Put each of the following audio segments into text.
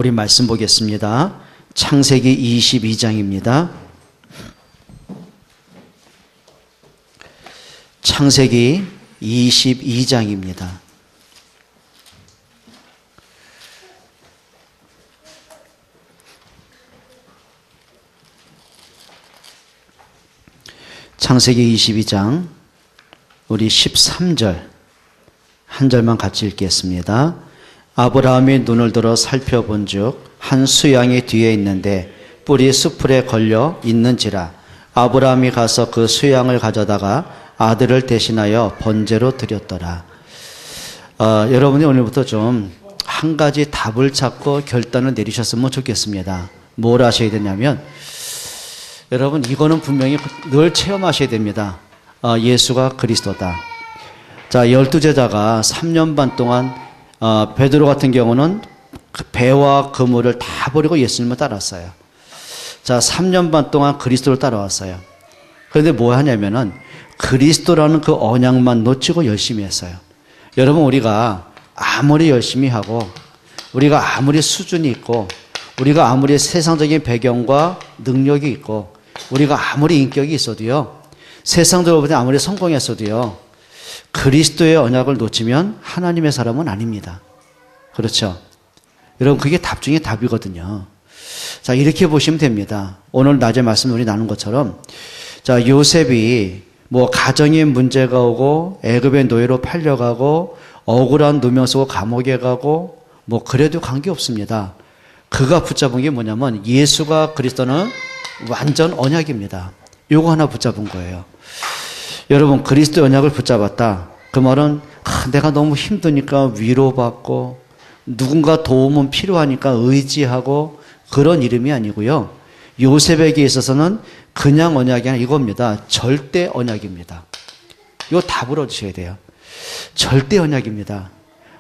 우리 말씀 보겠습니다. 창세기 22장입니다. 창세기 22장입니다. 창세기 22장 우리 13절 한 절만 같이 읽겠습니다. 아브라함이 눈을 들어 살펴본즉 한 수양이 뒤에 있는데 뿔이 수풀에 걸려 있는지라 아브라함이 가서 그 수양을 가져다가 아들을 대신하여 번제로 드렸더라. 여러분이 오늘부터 좀 한 가지 답을 찾고 결단을 내리셨으면 좋겠습니다. 뭘 하셔야 되냐면 여러분 이거는 분명히 늘 체험하셔야 됩니다. 예수가 그리스도다. 자, 12제자가 3년 반 동안 베드로 같은 경우는 배와 그물을 다 버리고 예수님을 따랐어요. 자, 3년 반 동안 그리스도를 따라왔어요. 그런데 뭐 하냐면은 그리스도라는 그 언약만 놓치고 열심히 했어요. 여러분 우리가 아무리 열심히 하고 우리가 아무리 수준이 있고 우리가 아무리 세상적인 배경과 능력이 있고 우리가 아무리 인격이 있어도요, 세상적으로 보면 아무리 성공했어도요, 그리스도의 언약을 놓치면 하나님의 사람은 아닙니다. 그렇죠? 여러분 그게 답 중에 답이거든요. 자, 이렇게 보시면 됩니다. 오늘 낮에 말씀 우리 나눈 것처럼 자, 요셉이 뭐 가정에 문제가 오고 애굽의 노예로 팔려가고 억울한 누명 쓰고 감옥에 가고 뭐 그래도 관계없습니다. 그가 붙잡은 게 뭐냐면 예수가 그리스도는 완전 언약입니다. 요거 하나 붙잡은 거예요. 여러분 그리스도 언약을 붙잡았다. 그 말은 내가 너무 힘드니까 위로받고 누군가 도움은 필요하니까 의지하고 그런 이름이 아니고요. 요셉에게 있어서는 그냥 언약이 아니라 이겁니다. 절대 언약입니다. 이거 답을 얻으셔야 돼요. 절대 언약입니다.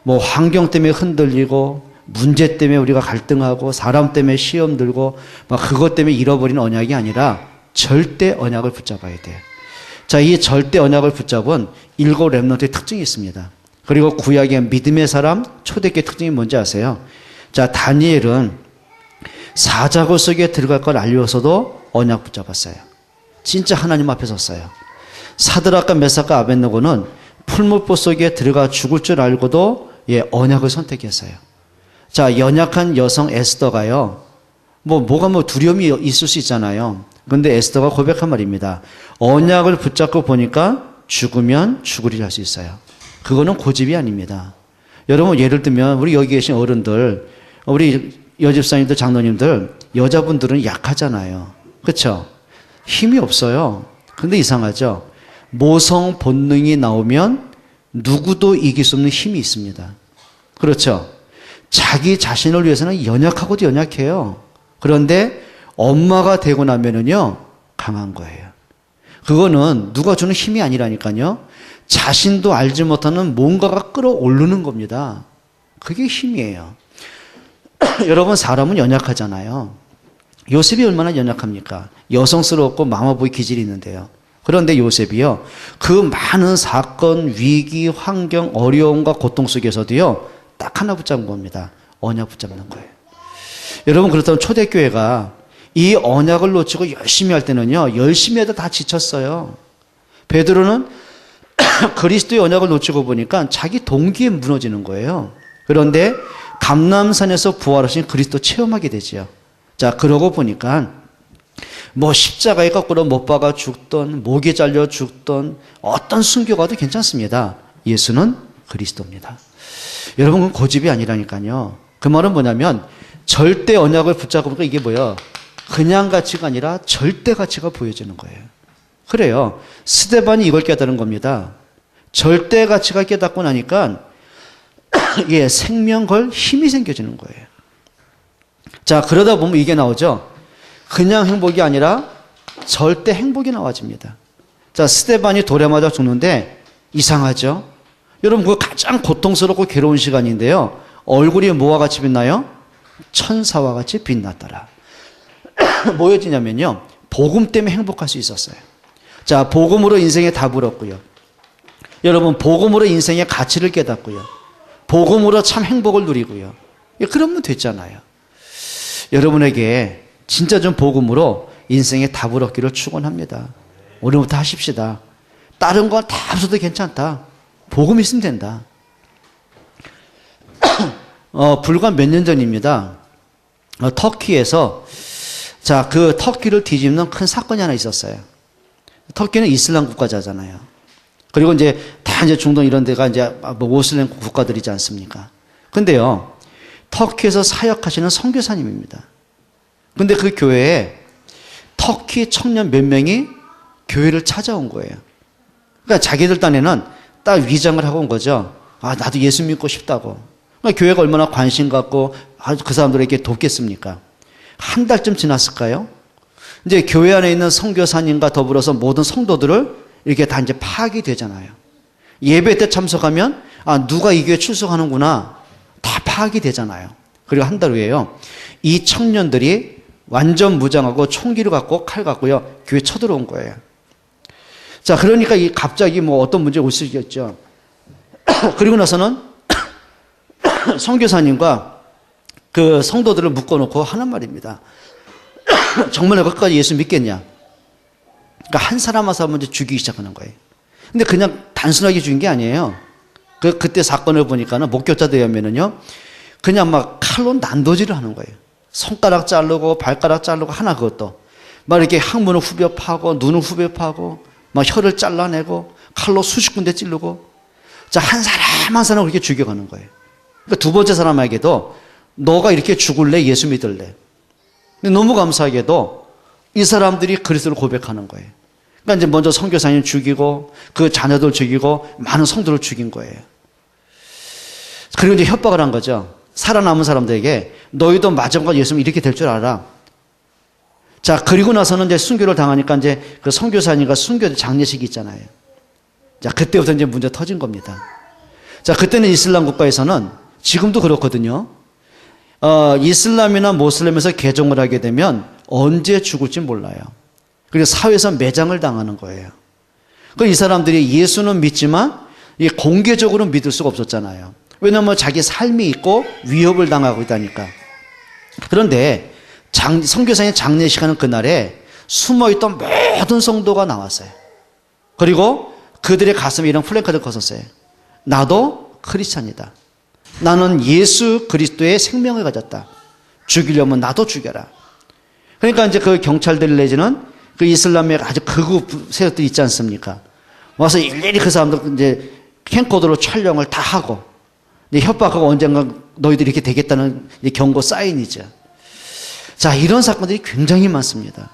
뭐 환경 때문에 흔들리고 문제 때문에 우리가 갈등하고 사람 때문에 시험 들고 막 그것 때문에 잃어버린 언약이 아니라 절대 언약을 붙잡아야 돼요. 자, 이 절대 언약을 붙잡은 7 렘넌트의 특징이 있습니다. 그리고 구약의 믿음의 사람 초대교회 특징이 뭔지 아세요? 자, 다니엘은 사자굴 속에 들어갈 걸 알려서도 언약 붙잡았어요. 진짜 하나님 앞에 섰어요. 사드락과 메삭과 아벳느고는 풀무불 속에 들어가 죽을 줄 알고도 언약을 선택했어요. 자, 연약한 여성 에스더가요, 뭐가 두려움이 있을 수 있잖아요. 그런데 에스더가 고백한 말입니다. 언약을 붙잡고 보니까 죽으면 죽으리라 할 수 있어요. 그거는 고집이 아닙니다. 여러분 예를 들면 우리 여기 계신 어른들, 우리 여집사님들, 장로님들, 여자분들은 약하잖아요. 그렇죠? 힘이 없어요. 근데 이상하죠? 모성 본능이 나오면 누구도 이길 수 없는 힘이 있습니다. 그렇죠? 자기 자신을 위해서는 연약하고도 연약해요. 그런데 엄마가 되고 나면은요, 강한 거예요. 그거는 누가 주는 힘이 아니라니까요. 자신도 알지 못하는 뭔가가 끌어오르는 겁니다. 그게 힘이에요. 여러분 사람은 연약하잖아요. 요셉이 얼마나 연약합니까? 여성스럽고 마마보이 기질이 있는데요. 그런데 요셉이요, 그 많은 사건, 위기, 환경, 어려움과 고통 속에서도요, 딱 하나 붙잡은 겁니다. 언약 붙잡는 거예요. 여러분 그렇다면 초대교회가 이 언약을 놓치고 열심히 할 때는요, 열심히 해도 다 지쳤어요. 베드로는 그리스도의 언약을 놓치고 보니까 자기 동기에 무너지는 거예요. 그런데 감람산에서 부활하신 그리스도 체험하게 되지요. 자, 그러고 보니까 뭐 십자가에 거꾸로 못 박아 죽던, 목에 잘려 죽던 어떤 순교가도 괜찮습니다. 예수는 그리스도입니다. 여러분 그건 고집이 아니라니까요. 그 말은 뭐냐면 절대 언약을 붙잡고 보니까 이게 뭐예요? 그냥 가치가 아니라 절대 가치가 보여지는 거예요. 그래요. 스데반이 이걸 깨달은 겁니다. 절대 가치가 깨닫고 나니까 생명 걸 힘이 생겨지는 거예요. 자, 그러다 보면 이게 나오죠. 그냥 행복이 아니라 절대 행복이 나와집니다. 자, 스데반이 돌에 맞아 죽는데 이상하죠? 여러분 그거 가장 고통스럽고 괴로운 시간인데요. 얼굴이 뭐와 같이 빛나요? 천사와 같이 빛났더라. 뭐였냐면요, 복음 때문에 행복할 수 있었어요. 자, 복음으로 인생의 답을 얻고요. 여러분 복음으로 인생의 가치를 깨닫고요. 복음으로 참 행복을 누리고요. 그러면 됐잖아요. 여러분에게 진짜 좀 복음으로 인생의 답을 얻기를 축원합니다. 오늘부터 하십시다. 다른 건 다 없어도 괜찮다. 복음 있으면 된다. 불과 몇 년 전입니다. 터키에서 그 터키를 뒤집는 큰 사건이 하나 있었어요. 터키는 이슬람 국가잖아요. 그리고 다 중동 이런 데가 모슬렘 국가들이지 않습니까? 근데요, 터키에서 사역하시는 선교사님입니다. 근데 그 교회에 터키 청년 몇 명이 교회를 찾아온 거예요. 그러니까 자기들 딴에는 딱 위장을 하고 온 거죠. 나도 예수 믿고 싶다고. 그러니까 교회가 얼마나 관심 갖고 그 사람들에게 돕겠습니까? 한 달쯤 지났을까요? 교회 안에 있는 선교사님과 더불어서 모든 성도들을 이렇게 다 파악이 되잖아요. 예배 때 참석하면 누가 이 교회 출석하는구나 다 파악이 되잖아요. 그리고 한 달 후에요, 이 청년들이 완전 무장하고 총기를 갖고 칼 갖고요 교회 쳐들어온 거예요. 그러니까 갑자기 어떤 문제가 올 수 있겠죠. 그리고 나서는 선교사님과 그 성도들을 묶어놓고 하는 말입니다. 정말 끝까지 예수 믿겠냐? 그러니까 한 사람 한 사람 먼저 죽이기 시작하는 거예요. 근데 그냥 단순하게 죽인 게 아니에요. 그때 사건을 보니까는 목격자들에 의하면은요, 그냥 막 칼로 난도질을 하는 거예요. 손가락 자르고 발가락 자르고 하나 그것도 막 이렇게 항문을 후벼 파고 눈을 후벼 파고 막 혀를 잘라내고 칼로 수십 군데 찌르고 한 사람 한 사람 그렇게 죽여가는 거예요. 그러니까 두 번째 사람에게도 너가 이렇게 죽을래? 예수 믿을래? 근데 너무 감사하게도 이 사람들이 그리스도를 고백하는 거예요. 그러니까 먼저 선교사님 죽이고 그 자녀들 죽이고 많은 성도를 죽인 거예요. 그리고 협박을 한 거죠. 살아남은 사람들에게 너희도 마지막까지 예수 믿으면 이렇게 될 줄 알아. 그리고 나서는 순교를 당하니까 그 선교사님과 순교 장례식이 있잖아요. 그때부터 문제 터진 겁니다. 그때는 이슬람 국가에서는 지금도 그렇거든요. 이슬람이나 모슬렘에서 개종을 하게 되면 언제 죽을지 몰라요. 그리고 사회에서 매장을 당하는 거예요. 이 사람들이 예수는 믿지만 공개적으로 믿을 수가 없었잖아요. 왜냐하면 자기 삶이 있고 위협을 당하고 있다니까. 그런데 선교사님 장례식 하는 그날에 숨어있던 모든 성도가 나왔어요. 그리고 그들의 가슴에 이런 플래카드를 걷었어요. 나도 크리스찬이다. 나는 예수 그리스도의 생명을 가졌다. 죽이려면 나도 죽여라. 그러니까 그 경찰들 내지는 그 이슬람의 아주 극우 세력들이 있지 않습니까? 와서 일일이 그 사람들 캠코더로 촬영을 다 하고 협박하고 언젠가 너희들이 이렇게 되겠다는 경고 사인이죠. 이런 사건들이 굉장히 많습니다.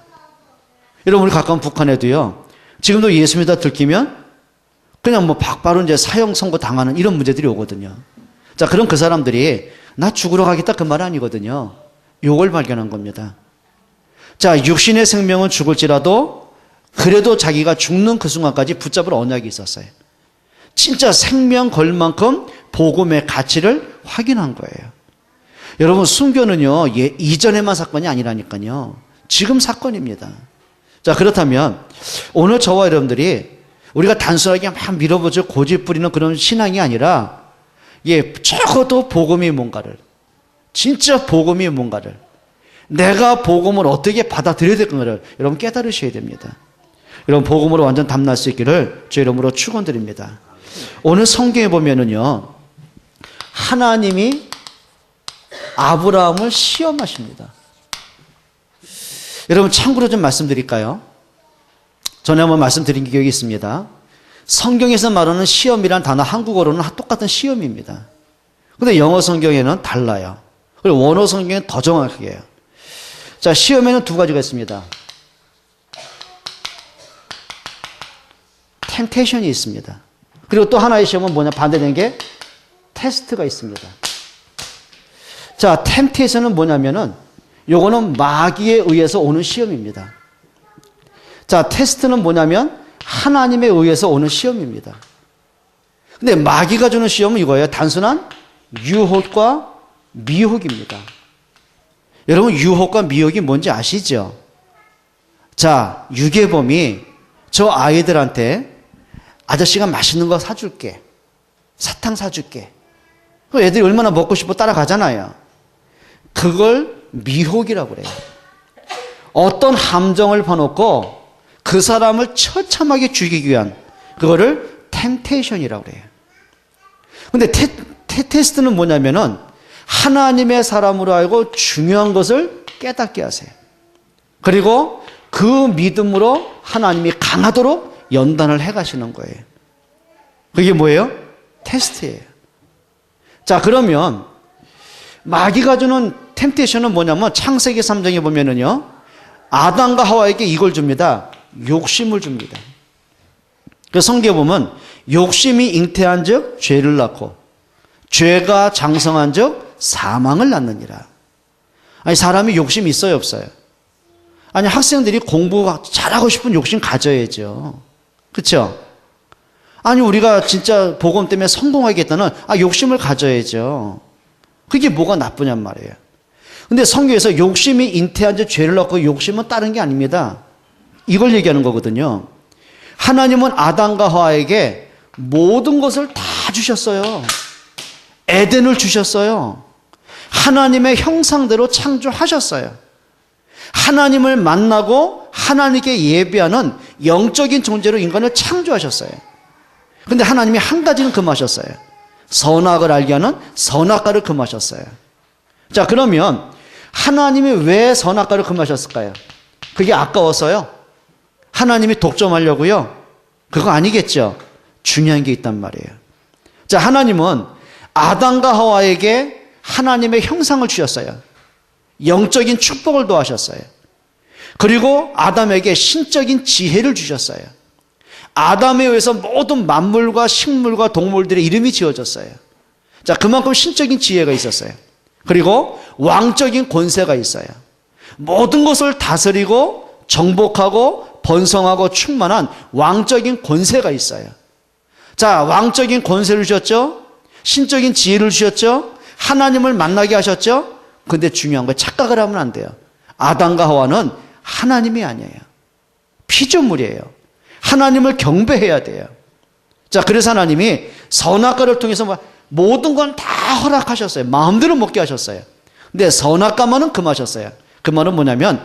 여러분, 우리 가까운 북한에도요, 지금도 예수 믿다 들키면 그냥 바로 사형 선고 당하는 이런 문제들이 오거든요. 그럼 그 사람들이 나 죽으러 가겠다 그 말 아니거든요. 요걸 발견한 겁니다. 육신의 생명은 죽을지라도 그래도 자기가 죽는 그 순간까지 붙잡을 언약이 있었어요. 진짜 생명 걸 만큼 복음의 가치를 확인한 거예요. 여러분, 순교는요, 이전에만 사건이 아니라니까요. 지금 사건입니다. 그렇다면 오늘 저와 여러분들이 우리가 단순하게 막 밀어붙여 고집 부리는 그런 신앙이 아니라 적어도 복음이 뭔가를, 진짜 복음이 뭔가를, 내가 복음을 어떻게 받아들여야 될 건가를 여러분 깨달으셔야 됩니다. 여러분, 복음으로 완전 담날 수 있기를 제 이름으로 축원드립니다. 오늘 성경에 보면은요, 하나님이 아브라함을 시험하십니다. 여러분, 참고로 좀 말씀드릴까요? 전에 한번 말씀드린 기억이 있습니다. 성경에서 말하는 시험이란 단어 한국어로는 똑같은 시험입니다. 근데 영어 성경에는 달라요. 그리고 원어 성경은 더 정확하게 해요. 시험에는 두 가지가 있습니다. 템테이션이 있습니다. 그리고 또 하나의 시험은 뭐냐, 반대된 게 테스트가 있습니다. 템테이션은 뭐냐면은 요거는 마귀에 의해서 오는 시험입니다. 테스트는 뭐냐면 하나님에 의해서 오는 시험입니다. 근데 마귀가 주는 시험은 이거예요. 단순한 유혹과 미혹입니다. 여러분, 유혹과 미혹이 뭔지 아시죠? 유괴범이 저 아이들한테 아저씨가 맛있는 거 사줄게. 사탕 사줄게. 그 애들이 얼마나 먹고 싶어 따라가잖아요. 그걸 미혹이라고 그래요. 어떤 함정을 봐놓고 그 사람을 처참하게 죽이기 위한 그거를 템테이션이라고 그래요. 근데 테스트는 뭐냐면은 하나님의 사람으로 알고 중요한 것을 깨닫게 하세요. 그리고 그 믿음으로 하나님이 강하도록 연단을 해가시는 거예요. 그게 뭐예요? 테스트예요. 자, 그러면 마귀가 주는 템테이션은 뭐냐면 창세기 3장에 보면은요, 아담과 하와에게 이걸 줍니다. 욕심을 줍니다. 그 성경에 보면 욕심이 잉태한 즉 죄를 낳고 죄가 장성한 즉 사망을 낳느니라. 아니, 사람이 욕심이 있어요, 없어요? 아니, 학생들이 공부 잘하고 싶은 욕심 가져야죠. 그렇죠? 아니, 우리가 진짜 복음 때문에 성공하겠다는 욕심을 가져야죠. 그게 뭐가 나쁘냔 말이에요. 근데 성경에서 욕심이 잉태한 즉 죄를 낳고 욕심은 다른 게 아닙니다. 이걸 얘기하는 거거든요. 하나님은 아담과 하와에게 모든 것을 다 주셨어요. 에덴을 주셨어요. 하나님의 형상대로 창조하셨어요. 하나님을 만나고 하나님께 예배하는 영적인 존재로 인간을 창조하셨어요. 근데 하나님이 한 가지는 금하셨어요. 선악을 알게 하는 선악과를 금하셨어요. 자, 그러면 하나님이 왜 선악과를 금하셨을까요? 그게 아까워서요? 하나님이 독점하려고요? 그거 아니겠죠? 중요한 게 있단 말이에요. 자, 하나님은 아담과 하와에게 하나님의 형상을 주셨어요. 영적인 축복을 더하셨어요. 그리고 아담에게 신적인 지혜를 주셨어요. 아담에 의해서 모든 만물과 식물과 동물들의 이름이 지어졌어요. 자, 그만큼 신적인 지혜가 있었어요. 그리고 왕적인 권세가 있어요. 모든 것을 다스리고 정복하고 번성하고 충만한 왕적인 권세가 있어요. 자, 왕적인 권세를 주셨죠? 신적인 지혜를 주셨죠? 하나님을 만나게 하셨죠? 근데 중요한 건 착각을 하면 안 돼요. 아담과 하와는 하나님이 아니에요. 피조물이에요. 하나님을 경배해야 돼요. 자, 그래서 하나님이 선악과를 통해서 모든 건 다 허락하셨어요. 마음대로 먹게 하셨어요. 근데 선악과만은 금하셨어요. 그 말은 뭐냐면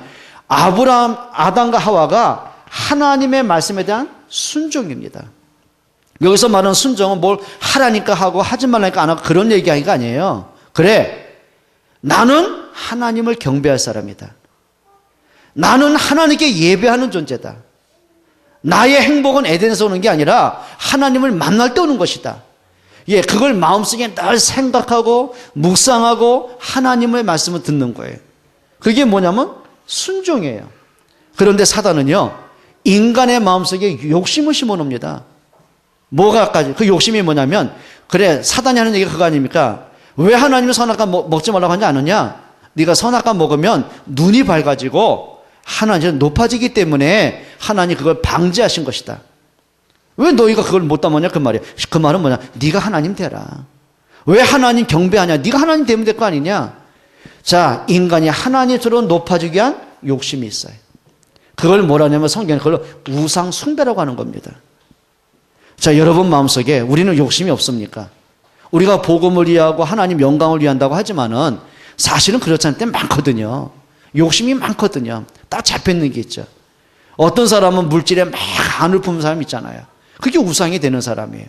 아담과 하와가 하나님의 말씀에 대한 순종입니다. 여기서 말하는 순종은 뭘 하라니까 하고 하지 말라니까 안 하고 그런 얘기하기가 아니에요. 그래, 나는 하나님을 경배할 사람이다. 나는 하나님께 예배하는 존재다. 나의 행복은 에덴에서 오는 게 아니라 하나님을 만날 때 오는 것이다. 예, 그걸 마음속에 늘 생각하고 묵상하고 하나님의 말씀을 듣는 거예요. 그게 뭐냐면 순종이에요. 그런데 사단은요, 인간의 마음속에 욕심을 심어놓습니다. 뭐가까지? 그 욕심이 뭐냐면, 그래, 사단이 하는 얘기가 그거 아닙니까? 왜 하나님이 선악과 먹지 말라고 하지 않느냐? 네가 선악과 먹으면 눈이 밝아지고 하나님이 높아지기 때문에 하나님이 그걸 방지하신 것이다. 왜 너희가 그걸 못 담았냐? 그 말이야. 그 말은 뭐냐? 네가 하나님 되라. 왜 하나님 경배하냐? 네가 하나님 되면 될 거 아니냐? 자, 인간이 하나님처럼 높아지기 위한 욕심이 있어요. 그걸 뭐라냐면 성경은 그걸 우상 숭배라고 하는 겁니다. 자, 여러분 마음속에 우리는 욕심이 없습니까? 우리가 복음을 위하고 하나님 영광을 위한다고 하지만은 사실은 그렇지 않을 때 많거든요. 욕심이 많거든요. 딱 잡혀있는 게 있죠. 어떤 사람은 물질에 막 안을 품는 사람 있잖아요. 그게 우상이 되는 사람이에요.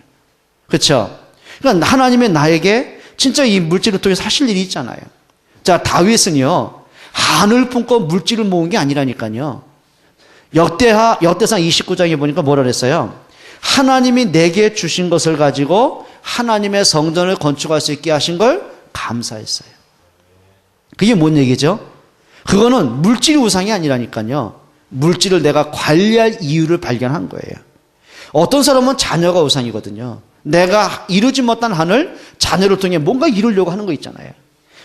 그렇죠? 그러니까 하나님의 나에게 진짜 이 물질을 통해서 하실 일이 있잖아요. 자, 다윗은요, 한을 품고 물질을 모은 게 아니라니까요. 역대상 29장에 보니까 뭐라 그랬어요? 하나님이 내게 주신 것을 가지고 하나님의 성전을 건축할 수 있게 하신 걸 감사했어요. 그게 뭔 얘기죠? 그거는 물질이 우상이 아니라니까요. 물질을 내가 관리할 이유를 발견한 거예요. 어떤 사람은 자녀가 우상이거든요. 내가 이루지 못한 한을 자녀를 통해 뭔가 이루려고 하는 거 있잖아요.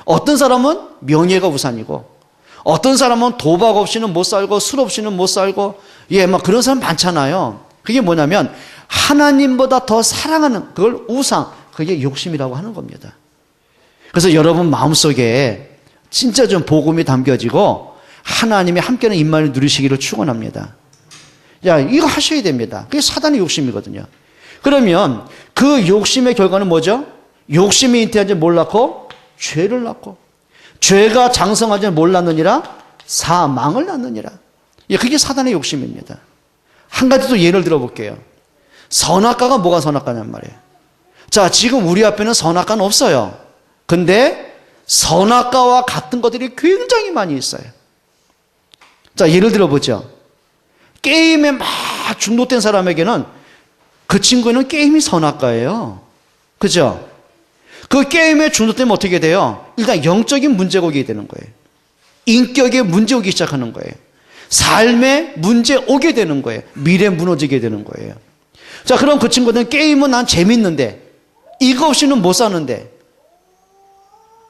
어떤 사람은 명예가 우상이고, 어떤 사람은 도박 없이는 못 살고, 술 없이는 못 살고, 예, 막 그런 사람 많잖아요. 그게 뭐냐면, 하나님보다 더 사랑하는 그걸 우상, 그게 욕심이라고 하는 겁니다. 그래서 여러분 마음속에 진짜 좀 복음이 담겨지고, 하나님이 함께하는 임만을 누리시기를 축원합니다. 야, 이거 하셔야 됩니다. 그게 사단의 욕심이거든요. 그러면 그 욕심의 결과는 뭐죠? 욕심이 잉태한지 뭘 낳고? 죄를 낳고. 죄가 장성하지 뭘 낳느니라? 사망을 낳느니라. 예, 그게 사단의 욕심입니다. 한 가지 또 예를 들어볼게요. 선악과가 뭐가 선악과냔 말이에요. 자, 지금 우리 앞에는 선악과는 없어요. 근데 선악과와 같은 것들이 굉장히 많이 있어요. 자, 예를 들어보죠. 게임에 막 중독된 사람에게는 그 친구는 게임이 선악과예요. 그죠? 그 게임에 중독되면 어떻게 돼요? 일단 영적인 문제가 오게 되는 거예요. 인격에 문제 오기 시작하는 거예요. 삶에 문제 오게 되는 거예요. 미래 무너지게 되는 거예요. 자, 그럼 그 친구는 게임은 난 재밌는데 이거 없이는 못 사는데,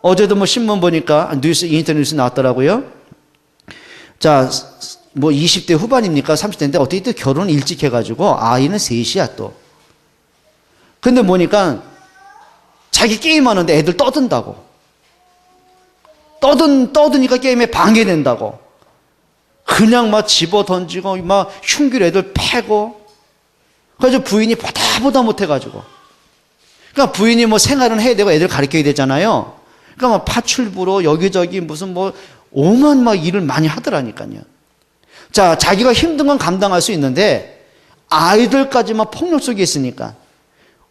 어제도 뭐 신문 보니까 인터넷 뉴스 나왔더라고요. 자, 뭐 20대 후반입니까? 30대인데 어떻게 또 결혼 일찍 해가지고 아이는 셋이야 또. 근데 보니까 자기 게임하는데 애들 떠든다고. 떠드니까 게임에 방해된다고. 그냥 막 집어 던지고 막 흉기로 애들 패고. 그래서 부인이 보다 못해가지고. 그러니까 부인이 뭐 생활은 해야 되고 애들 가르쳐야 되잖아요. 그러니까 막 파출부로 여기저기 무슨 뭐 오만 막 일을 많이 하더라니까요. 자, 자기가 힘든 건 감당할 수 있는데 아이들까지만 폭력 속에 있으니까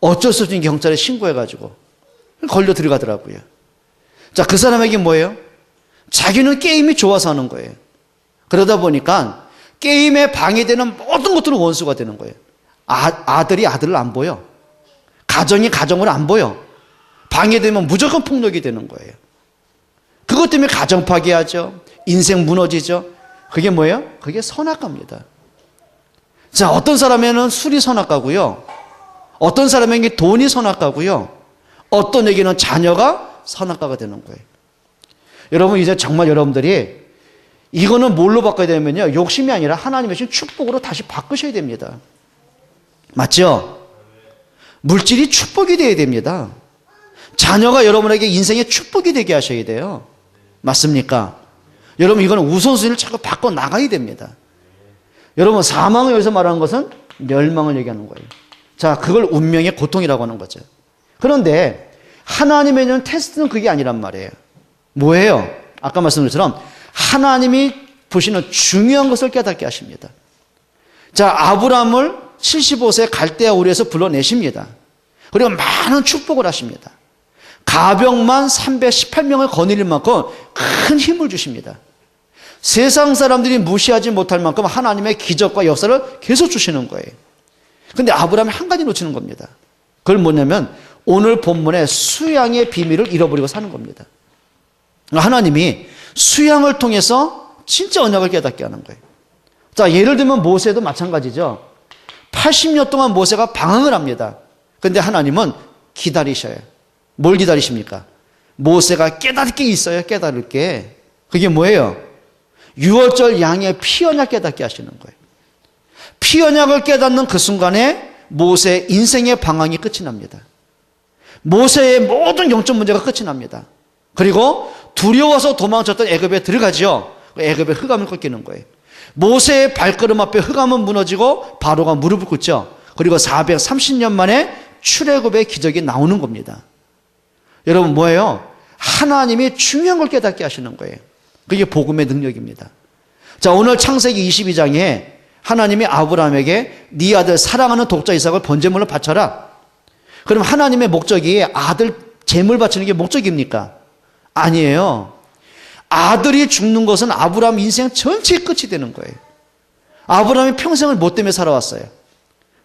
어쩔 수 없이 경찰에 신고해가지고 걸려 들어가더라고요. 자, 그 사람에게 뭐예요? 자기는 게임이 좋아서 하는 거예요. 그러다 보니까 게임에 방해되는 모든 것들은 원수가 되는 거예요. 아들이 아들을 안 보여. 가정이 가정을 안 보여. 방해되면 무조건 폭력이 되는 거예요. 그것 때문에 가정 파괴하죠. 인생 무너지죠. 그게 뭐예요? 그게 선악과입니다. 자, 어떤 사람에게는 술이 선악과고요. 어떤 사람에게 돈이 선악과고요. 어떤 에게는 자녀가 선악과가 되는 거예요. 여러분, 이제 정말 여러분들이 이거는 뭘로 바꿔야 되냐면요, 욕심이 아니라 하나님의 주신 축복으로 다시 바꾸셔야 됩니다. 맞죠? 물질이 축복이 되어야 됩니다. 자녀가 여러분에게 인생의 축복이 되게 하셔야 돼요. 맞습니까? 여러분, 이거는 우선순위를 자꾸 바꿔 나가야 됩니다. 여러분, 사망을 여기서 말하는 것은 멸망을 얘기하는 거예요. 자, 그걸 운명의 고통이라고 하는 거죠. 그런데 하나님의 있는 테스트는 그게 아니란 말이에요. 뭐예요? 아까 말씀드린 것처럼 하나님이 보시는 중요한 것을 깨닫게 하십니다. 자, 아브라함을 75세 갈대아 우리에서 불러내십니다. 그리고 많은 축복을 하십니다. 가병만 318명을 거느릴 만큼 큰 힘을 주십니다. 세상 사람들이 무시하지 못할 만큼 하나님의 기적과 역사를 계속 주시는 거예요. 그런데 아브라함이 한 가지 놓치는 겁니다. 그걸 뭐냐면 오늘 본문의 수양의 비밀을 잃어버리고 사는 겁니다. 하나님이 수양을 통해서 진짜 언약을 깨닫게 하는 거예요. 자, 예를 들면 모세도 마찬가지죠. 80년 동안 모세가 방황을 합니다. 그런데 하나님은 기다리셔요. 뭘 기다리십니까? 모세가 깨달을 게 있어요. 깨달을 게. 그게 뭐예요? 6월절 양의 피 언약 깨닫게 하시는 거예요. 피 언약을 깨닫는 그 순간에 모세의 인생의 방황이 끝이 납니다. 모세의 모든 영적 문제가 끝이 납니다. 그리고 두려워서 도망쳤던 애굽에 들어가죠. 애굽의 흑암을 꺾이는 거예요. 모세의 발걸음 앞에 흑암은 무너지고 바로가 무릎을 꿇죠. 그리고 430년 만에 출애굽의 기적이 나오는 겁니다. 여러분, 뭐예요? 하나님이 중요한 걸 깨닫게 하시는 거예요. 그게 복음의 능력입니다. 자, 오늘 창세기 22장에 하나님이 아브라함에게 네 아들 사랑하는 독자 이삭을 번제물로 바쳐라. 그럼 하나님의 목적이 아들 제물 바치는 게 목적입니까? 아니에요. 아들이 죽는 것은 아브라함 인생 전체의 끝이 되는 거예요. 아브라함이 평생을 뭐 때문에 살아왔어요?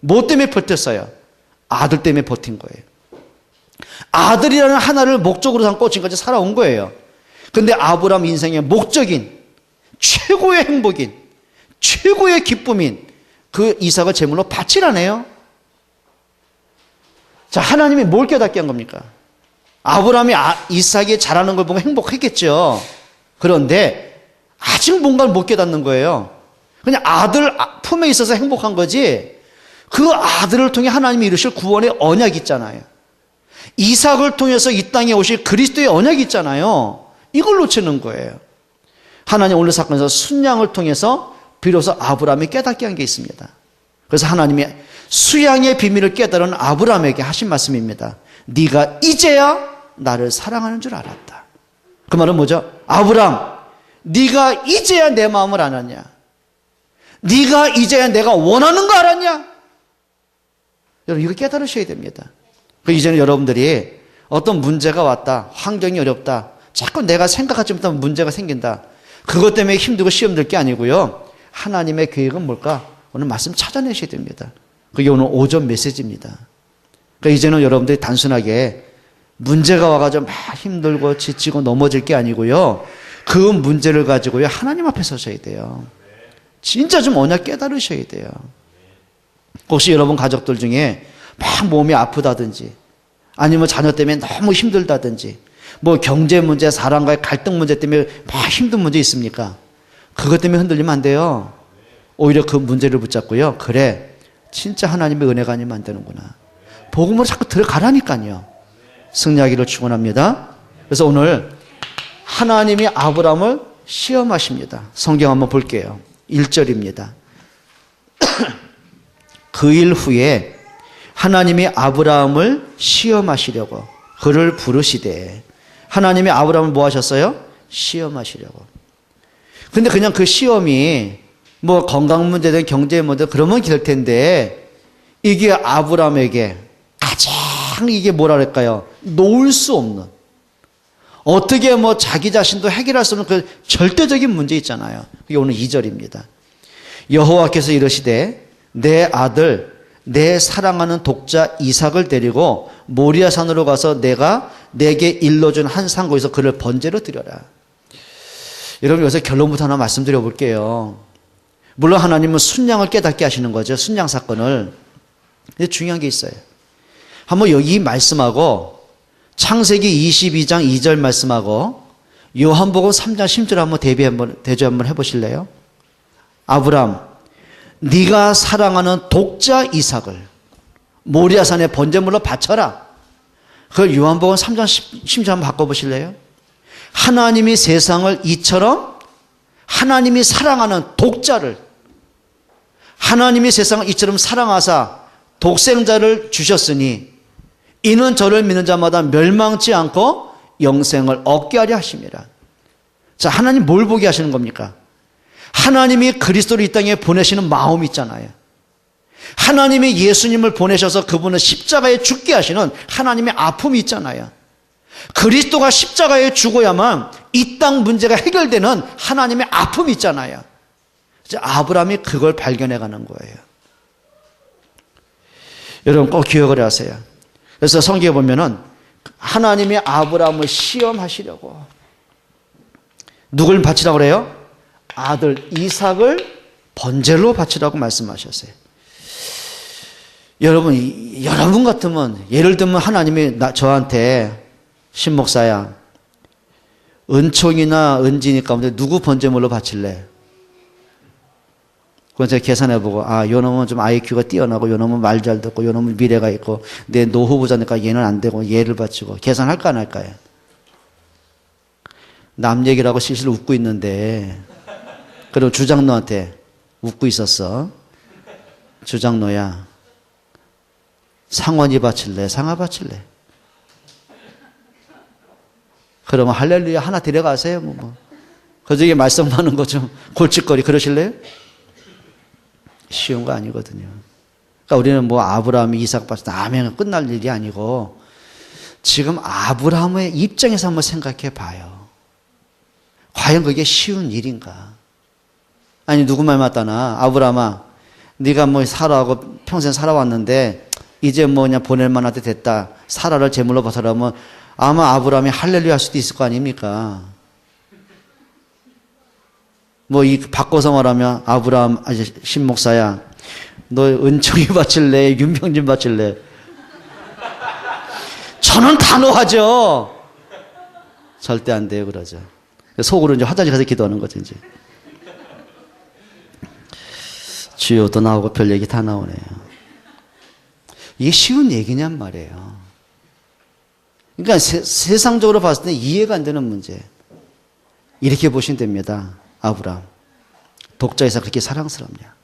뭐 때문에 버텼어요? 아들 때문에 버틴 거예요. 아들이라는 하나를 목적으로 삼고 지금까지 살아온 거예요. 근데 아브라함 인생의 목적인, 최고의 행복인, 최고의 기쁨인 그 이삭을 제물로 바치라네요. 자, 하나님이 뭘 깨닫게 한 겁니까? 아브라함이 이삭이 자라는 걸 보고 행복했겠죠. 그런데 아직 뭔가를 못 깨닫는 거예요. 그냥 아들 품에 있어서 행복한 거지, 그 아들을 통해 하나님이 이루실 구원의 언약이 있잖아요. 이삭을 통해서 이 땅에 오실 그리스도의 언약이 있잖아요. 이걸 놓치는 거예요. 하나님 오늘 사건에서 순양을 통해서 비로소 아브라함이 깨닫게 한 게 있습니다. 그래서 하나님이 수양의 비밀을 깨달은 아브라함에게 하신 말씀입니다. 네가 이제야 나를 사랑하는 줄 알았다. 그 말은 뭐죠? 아브람, 네가 이제야 내 마음을 알았냐? 네가 이제야 내가 원하는 거 알았냐? 여러분 이거 깨달으셔야 됩니다. 이제는 여러분들이 어떤 문제가 왔다, 환경이 어렵다, 자꾸 내가 생각하지 못한 문제가 생긴다, 그것 때문에 힘들고 시험 들 게 아니고요, 하나님의 계획은 뭘까? 오늘 말씀 찾아내셔야 됩니다. 그게 오늘 오전 메시지입니다. 그러니까 이제는 여러분들이 단순하게 문제가 와가지고 막 힘들고 지치고 넘어질 게 아니고요, 그 문제를 가지고요 하나님 앞에 서셔야 돼요. 진짜 좀 언약 깨달으셔야 돼요. 혹시 여러분 가족들 중에 막 몸이 아프다든지, 아니면 자녀 때문에 너무 힘들다든지, 뭐 경제 문제, 사람과의 갈등 문제 때문에 막 힘든 문제 있습니까? 그것 때문에 흔들리면 안 돼요. 오히려 그 문제를 붙잡고요, 그래 진짜 하나님의 은혜가 아니면 안 되는구나, 복음으로 자꾸 들어가라니까요. 승리하기를 축원합니다. 그래서 오늘 하나님이 아브라함을 시험하십니다. 성경 한번 볼게요. 1절입니다. 그 일 후에 하나님이 아브라함을 시험하시려고 그를 부르시되, 하나님이 아브라함을 뭐 하셨어요? 시험하시려고. 근데 그냥 그 시험이 뭐 건강 문제든 경제 문제 그러면 될 텐데, 이게 아브라함에게 가장 이게 뭐라 그럴까요? 놓을 수 없는, 어떻게 뭐 자기 자신도 해결할 수 없는 그 절대적인 문제 있잖아요. 그게 오늘 2절입니다. 여호와께서 이르시되 내 아들 내 사랑하는 독자 이삭을 데리고 모리아 산으로 가서 내가 내게 일러준 한 상고에서 그를 번제로 드려라. 여러분 여기서 결론부터 하나 말씀드려 볼게요. 물론 하나님은 순양을 깨닫게 하시는 거죠. 순양 사건을. 근데 중요한 게 있어요. 한번 여기 말씀하고 창세기 22장 2절 말씀하고 요한복음 3장 10절 한번 대조 한번 해보실래요? 아브람, 네가 사랑하는 독자 이삭을 모리아산에 번제물로 바쳐라. 그걸 요한복음 3장 10절 한번 바꿔보실래요? 하나님이 세상을 이처럼 하나님이 사랑하는 독자를, 하나님이 세상을 이처럼 사랑하사 독생자를 주셨으니 이는 저를 믿는 자마다 멸망치 않고 영생을 얻게 하려 하심이라. 자, 하나님 뭘 보게 하시는 겁니까? 하나님이 그리스도를 이 땅에 보내시는 마음이 있잖아요. 하나님이 예수님을 보내셔서 그분을 십자가에 죽게 하시는 하나님의 아픔이 있잖아요. 그리스도가 십자가에 죽어야만 이 땅 문제가 해결되는 하나님의 아픔이 있잖아요. 이제 아브라함이 그걸 발견해 가는 거예요. 여러분 꼭 기억을 하세요. 그래서 성경에 보면은 하나님이 아브라함을 시험하시려고 누굴 바치라고 그래요? 아들 이삭을 번제로 바치라고 말씀하셨어요. 여러분 같으면, 예를 들면 하나님이 저한테 신목사야, 은총이나 은진이 가운데 누구 번제물로 바칠래? 그건 제가 계산해보고, 요 놈은 좀 IQ가 뛰어나고, 요 놈은 말 잘 듣고, 요 놈은 미래가 있고, 내 노후부자니까 얘는 안 되고, 얘를 바치고, 계산할까 안 할까요? 남 얘기를 하고 실실 웃고 있는데, 그리고 주장노한테 웃고 있었어. 주장노야, 상원이 바칠래? 상하 바칠래? 그러면 할렐루야 하나 데려가세요. 그 중에 말썽 많은 거 좀 골칫거리 그러실래요? 쉬운 거 아니거든요. 그러니까 우리는 뭐 아브라함이 이삭 바친다 하면 끝날 일이 아니고, 지금 아브라함의 입장에서 한번 생각해 봐요. 과연 그게 쉬운 일인가? 아니 누구 말 맞다나, 아브라함아 네가 뭐 사라하고 평생 살아왔는데 이제 뭐 그냥 보낼 만한 때 됐다, 사라를 제물로 바쳐라면 아마 아브라함이 할렐루야 할 수도 있을 거 아닙니까? 뭐 이 바꿔서 말하면 아브라함 신목사야, 너 은총이 바칠래? 윤병진 바칠래? 저는 단호하죠. 절대 안 돼요 그러죠. 속으로 이제 화장실 가서 기도하는 거죠 이제. 주여도 나오고 별 얘기 다 나오네요. 이게 쉬운 얘기냔 말이에요. 그러니까 세상적으로 봤을 때 이해가 안 되는 문제. 이렇게 보시면 됩니다. 아브라함, 독자이삭 그렇게 사랑스럽냐?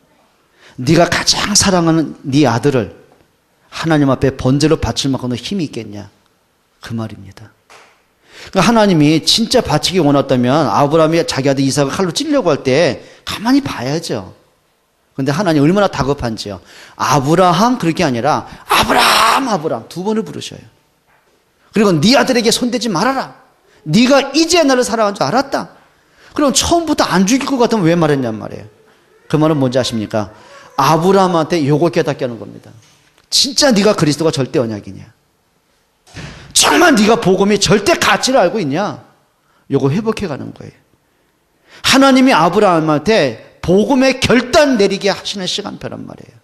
네가 가장 사랑하는 네 아들을 하나님 앞에 번제로 바칠 만큼 힘이 있겠냐? 그 말입니다. 그러니까 하나님이 진짜 바치기 원했다면 아브라함이 자기 아들 이삭을 칼로 찌려고 할 때 가만히 봐야죠. 근데 하나님 얼마나 다급한지요. 아브라함 그렇게 아니라 아브라함 두 번을 부르셔요. 그리고 네 아들에게 손대지 말아라. 네가 이제 나를 사랑한 줄 알았다. 그럼 처음부터 안 죽일 것 같으면 왜 말했냔 말이에요. 그 말은 뭔지 아십니까? 아브라함한테 요걸 깨닫게 하는 겁니다. 진짜 네가 그리스도가 절대 언약이냐? 정말 네가 복음이 절대 가치를 알고 있냐? 요거 회복해 가는 거예요. 하나님이 아브라함한테 복음의 결단 내리게 하시는 시간표란 말이에요.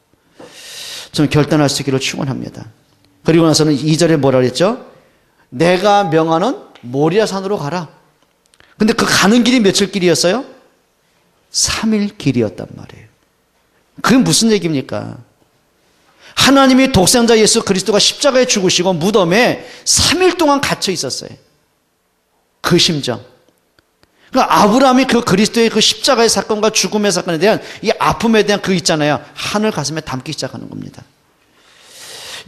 저는 결단할 수 있기를 축원합니다. 그리고 나서는 2절에 뭐라 그랬죠? 내가 명하는 모리아산으로 가라. 근데 그 가는 길이 며칠 길이었어요? 3일 길이었단 말이에요. 그게 무슨 얘기입니까? 하나님이 독생자 예수 그리스도가 십자가에 죽으시고 무덤에 3일 동안 갇혀 있었어요. 그 심정. 그러니까 아브라함이 그 그리스도의 그 십자가의 사건과 죽음의 사건에 대한 이 아픔에 대한 그 있잖아요. 하늘 가슴에 담기 시작하는 겁니다.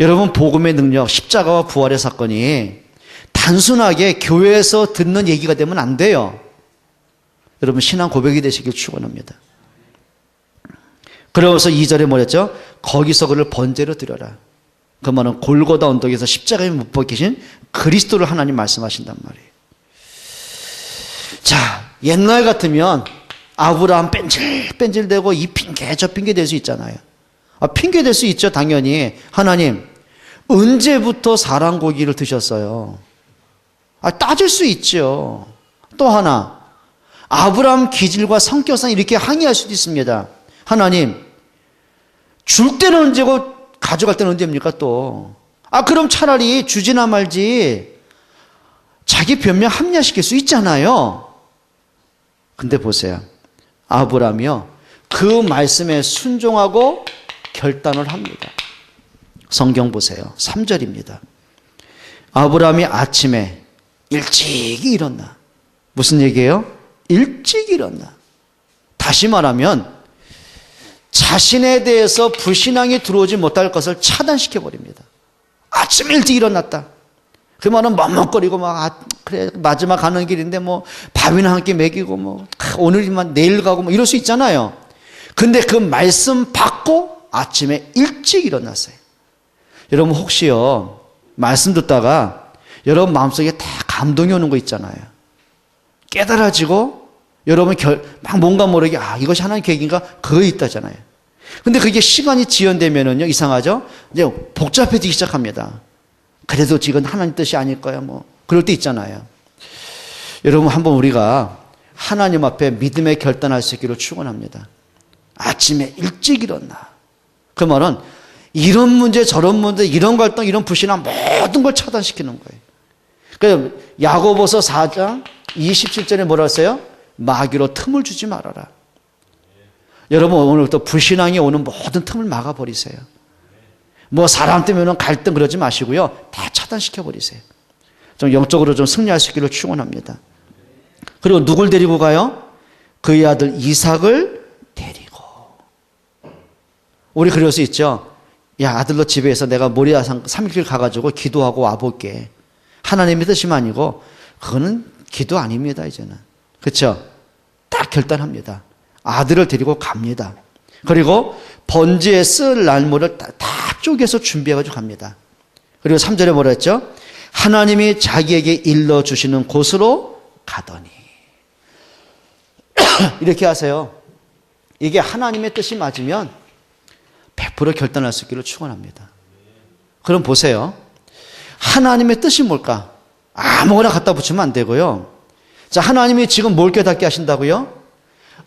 여러분, 복음의 능력, 십자가와 부활의 사건이 단순하게 교회에서 듣는 얘기가 되면 안 돼요. 여러분, 신앙 고백이 되시길 축원합니다. 그러면서 2절에 뭐랬죠? 거기서 그를 번제로 드려라. 그 말은 골고다 언덕에서 십자가에 못 박히신 그리스도를 하나님 말씀하신단 말이에요. 자, 옛날 같으면 아브라함 뺀질뺀질대고 이 핑계 저 핑계 될 수 있잖아요. 핑계 될 수 있죠, 당연히. 하나님, 언제부터 사람 고기를 드셨어요? 따질 수 있죠. 또 하나, 아브라함 기질과 성격상 이렇게 항의할 수도 있습니다. 하나님, 줄 때는 언제고 가져갈 때는 언제입니까 또? 그럼 차라리 주지나 말지. 자기 변명 합리화시킬 수 있잖아요. 근데 보세요. 아브라함이요, 그 말씀에 순종하고 결단을 합니다. 성경 보세요. 3절입니다. 아브라함이 아침에 일찍 일어나. 무슨 얘기예요? 일찍 일어나. 다시 말하면 자신에 대해서 불신앙이 들어오지 못할 것을 차단시켜 버립니다. 아침 일찍 일어났다. 그 말은 먹먹거리고 그래 마지막 가는 길인데 밥이나 한 끼 먹이고 오늘만 내일 가고 이럴 수 있잖아요. 근데 그 말씀 받고 아침에 일찍 일어났어요. 여러분, 혹시요 말씀 듣다가 여러분 마음속에 다 감동이 오는 거 있잖아요. 깨달아지고 여러분 막 뭔가 모르게 이것이 하나님 계획인가 그거 있다잖아요. 근데 그게 시간이 지연되면은요 이상하죠? 이제 복잡해지기 시작합니다. 그래도 지금 하나님 뜻이 아닐 거야 그럴 때 있잖아요. 여러분, 한번 우리가 하나님 앞에 믿음의 결단할 수 있기를 축원합니다. 아침에 일찍 일어나. 그 말은 이런 문제 저런 문제 이런 갈등 이런 불신앙 모든 걸 차단시키는 거예요. 그래서 야고보서 4장 27절에 뭐라 했어요? 마귀로 틈을 주지 말아라. 여러분, 오늘부터 불신앙이 오는 모든 틈을 막아버리세요. 사람 때문에 갈등 그러지 마시고요. 다 차단시켜버리세요. 좀 영적으로 좀 승리할 수 있기를 축원합니다. 그리고 누굴 데리고 가요? 그의 아들 이삭을 데리고. 우리 그럴 수 있죠. 야, 아들로 집에서 내가 모리아산 3일 가가지고 기도하고 와볼게. 하나님의 뜻이면 아니고 그거는 기도 아닙니다, 이제는. 그렇죠? 딱 결단합니다. 아들을 데리고 갑니다. 그리고 번제에 쓸 날물을 다 쪼개서 준비해가지고 갑니다. 그리고 3절에 뭐라 했죠? 하나님이 자기에게 일러주시는 곳으로 가더니. 이렇게 하세요. 이게 하나님의 뜻이 맞으면 100% 결단할 수 있기를 축원합니다. 그럼 보세요. 하나님의 뜻이 뭘까? 아무거나 갖다 붙이면 안 되고요. 자, 하나님이 지금 뭘 깨닫게 하신다고요?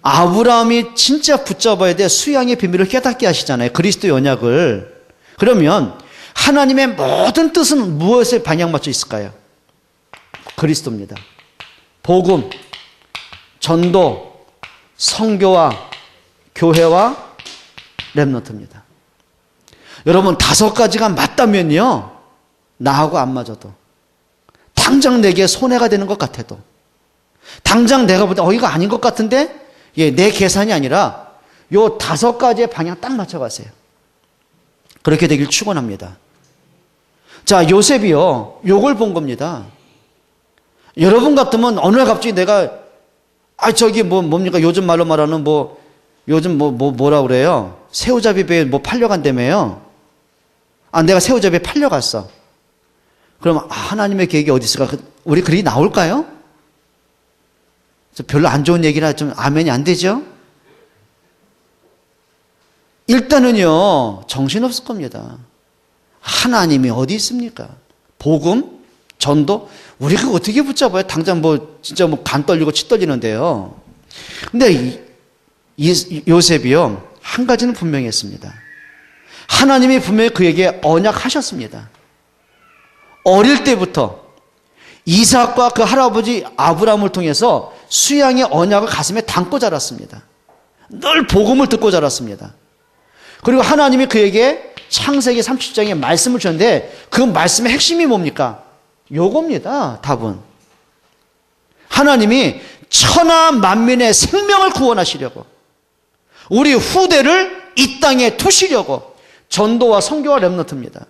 아브라함이 진짜 붙잡아야 돼 수양의 비밀을 깨닫게 하시잖아요. 그리스도의 언약을. 그러면 하나님의 모든 뜻은 무엇에 방향 맞춰 있을까요? 그리스도입니다. 복음, 전도, 선교와 교회와 렘넌트입니다. 여러분, 5가지가 맞다면요, 나하고 안 맞아도, 당장 내게 손해가 되는 것 같아도, 당장 내가 볼 때 이거 아닌 것 같은데 내 계산이 아니라 요 5가지의 방향 딱 맞춰가세요. 그렇게 되길 축원합니다. 자, 요셉이요 요걸 본 겁니다. 여러분 같으면 어느 날 갑자기 내가 저기 뭡니까? 요즘 말로 말하는 요즘 뭐라 그래요? 새우잡이배 팔려간다며요? 내가 새우잡이에 팔려갔어. 그럼 하나님의 계획이 어디 있을까? 우리 글이 나올까요? 별로 안 좋은 얘기라 좀 아멘이 안 되죠? 일단은요, 정신없을 겁니다. 하나님이 어디 있습니까? 복음, 전도, 우리가 어떻게 붙잡아요? 당장 진짜 간 떨리고 치 떨리는데요. 근데 요셉이요, 한 가지는 분명히 했습니다. 하나님이 분명히 그에게 언약하셨습니다. 어릴 때부터 이삭과 그 할아버지 아브라함을 통해서 수양의 언약을 가슴에 담고 자랐습니다. 늘 복음을 듣고 자랐습니다. 그리고 하나님이 그에게 창세기 30장에 말씀을 주셨는데 그 말씀의 핵심이 뭡니까? 요겁니다. 답은. 하나님이 천하 만민의 생명을 구원하시려고, 우리 후대를 이 땅에 두시려고 전도와 선교와 렘넌트입니다.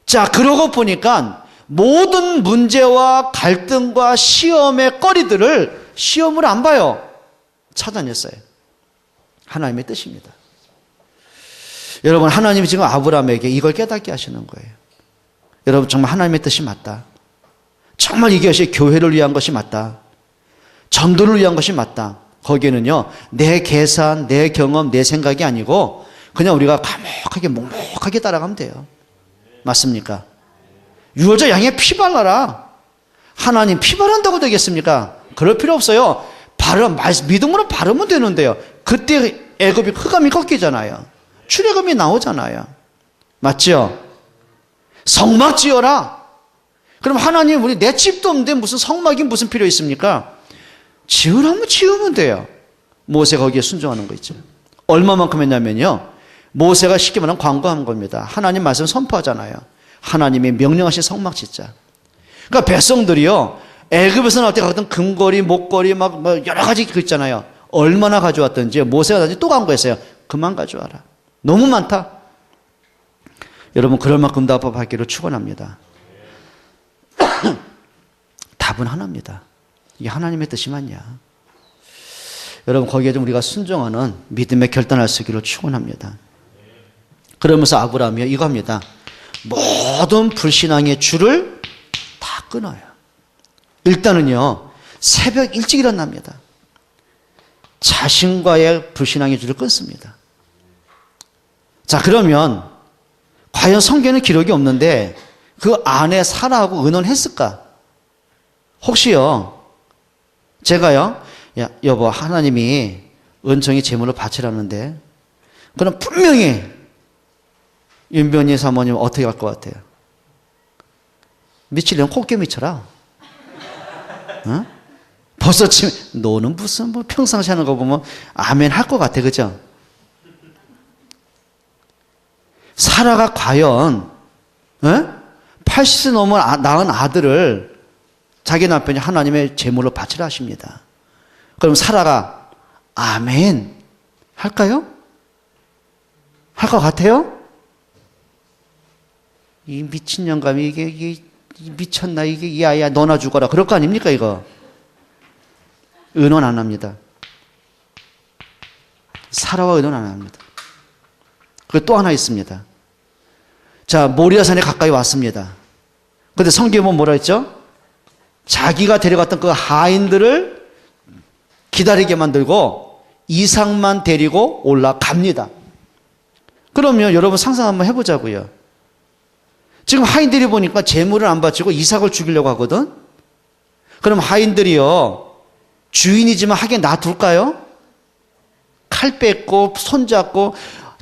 자, 그러고 보니까 모든 문제와 갈등과 시험의 거리들을 시험을 안 봐요. 찾아냈어요. 하나님의 뜻입니다. 여러분, 하나님이 지금 아브라함에게 이걸 깨닫게 하시는 거예요. 여러분, 정말 하나님의 뜻이 맞다. 정말 이것이 교회를 위한 것이 맞다. 전도를 위한 것이 맞다. 거기에는요, 내 계산, 내 경험, 내 생각이 아니고 그냥 우리가 감옥하게 묵묵하게 따라가면 돼요. 맞습니까? 유월절 양에 피 발라라. 하나님 피 바른다고 되겠습니까? 그럴 필요 없어요. 믿음으로 바르면 되는데요. 그때 애굽이 흑암이 꺾이잖아요. 출애굽이 나오잖아요. 맞죠? 성막 지어라. 그럼 하나님, 우리 내 집도 없는데 무슨 성막이 무슨 필요 있습니까? 지으라면 지으면 돼요. 모세가 거기에 순종하는 거 있죠. 얼마만큼 했냐면요, 모세가 쉽게 말하면 광고한 겁니다. 하나님 말씀 선포하잖아요. 하나님이 명령하신 성막 짓자. 그러니까 백성들이요, 애굽에서 나올 때 갔던 금고리, 목걸이 막 여러 가지 그 있잖아요. 얼마나 가져왔던지 모세가 다시 또 광고했어요. 그만 가져와라. 너무 많다. 여러분, 그럴 만큼 답답하기를 축원합니다. 답은 하나입니다. 이게 하나님의 뜻이 맞냐? 여러분, 거기에 좀 우리가 순종하는 믿음의 결단할 수 있기를 축원합니다. 그러면서 아브라함이 이거 합니다. 모든 불신앙의 줄을 다 끊어요. 일단은요, 새벽 일찍 일어납니다. 자신과의 불신앙의 줄을 끊습니다. 자, 그러면 과연 성경에는 기록이 없는데 그 안에 사라하고 의논했을까? 혹시요, 제가요, 야, 여보, 하나님이 은총이 재물을 바치라는데, 그럼 분명히 윤변희 사모님 어떻게 할 것 같아요? 미치려면 곱게 미쳐라. 어? 벌써 지금 너는 무슨 평상시 하는 거 보면 아멘 할 것 같아, 그죠? 사라가 과연 80세 넘은 낳은 아들을 자기 남편이 하나님의 제물로 바치라 하십니다. 그럼 사라가 아멘 할까요? 할 것 같아요? 이 미친 영감이 이게 미쳤나, 이게 야야 너나 죽어라, 그럴 거 아닙니까? 이거 의논 안 합니다. 사라와 의논 안 합니다. 그리고 또 하나 있습니다. 자, 모리아산에 가까이 왔습니다. 그런데 성경은 뭐라 했죠? 자기가 데려갔던 그 하인들을 기다리게 만들고 이삭만 데리고 올라갑니다. 그러면 여러분 상상 한번 해보자고요. 지금 하인들이 보니까 재물을 안 바치고 이삭을 죽이려고 하거든. 그럼 하인들이요, 주인이지만 하게 놔둘까요? 칼 뺏고 손 잡고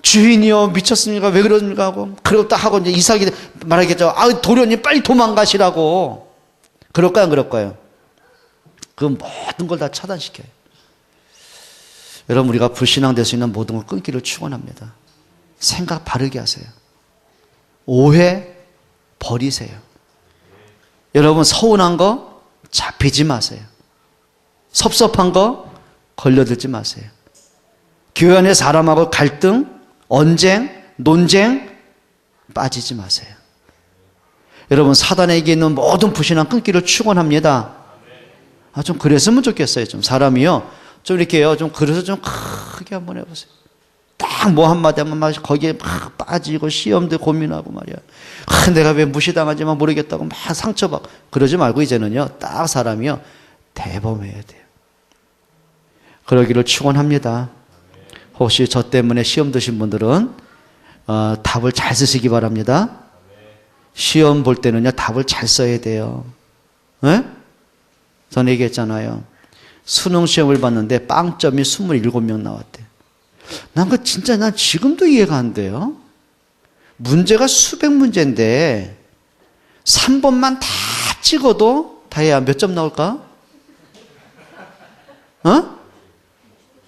주인이요 미쳤습니까? 왜 그러십니까? 하고 그러고 딱 하고 이제 이삭이 말하겠죠. 도련님 빨리 도망가시라고. 그럴까요? 안 그럴까요? 그 모든 걸 다 차단시켜요. 여러분, 우리가 불신앙될 수 있는 모든 걸 끊기를 축원합니다. 생각 바르게 하세요. 오해 버리세요. 여러분, 서운한 거 잡히지 마세요. 섭섭한 거 걸려들지 마세요. 교회 안에 사람하고 갈등, 언쟁, 논쟁 빠지지 마세요. 여러분, 사단에게 있는 모든 불신앙 끊기를 축원합니다. 좀 그랬으면 좋겠어요. 좀 사람이요, 좀 이렇게요, 좀 그래서 좀 크게 한번 해보세요. 딱 뭐 한마디 하면 거기에 막 빠지고 시험도 고민하고 말이야. 내가 왜 무시당하지만 모르겠다고 막 상처받고 그러지 말고 이제는요, 딱 사람이요, 대범해야 돼요. 그러기를 축원합니다. 혹시 저 때문에 시험 드신 분들은 답을 잘 쓰시기 바랍니다. 시험 볼 때는요, 답을 잘 써야 돼요. 네? 전 얘기했잖아요. 수능 시험을 봤는데 빵점이 27명 나왔대. 난 지금도 이해가 안 돼요. 문제가 수백 문제인데 3번만 다 찍어도 다혜야 몇 점 나올까?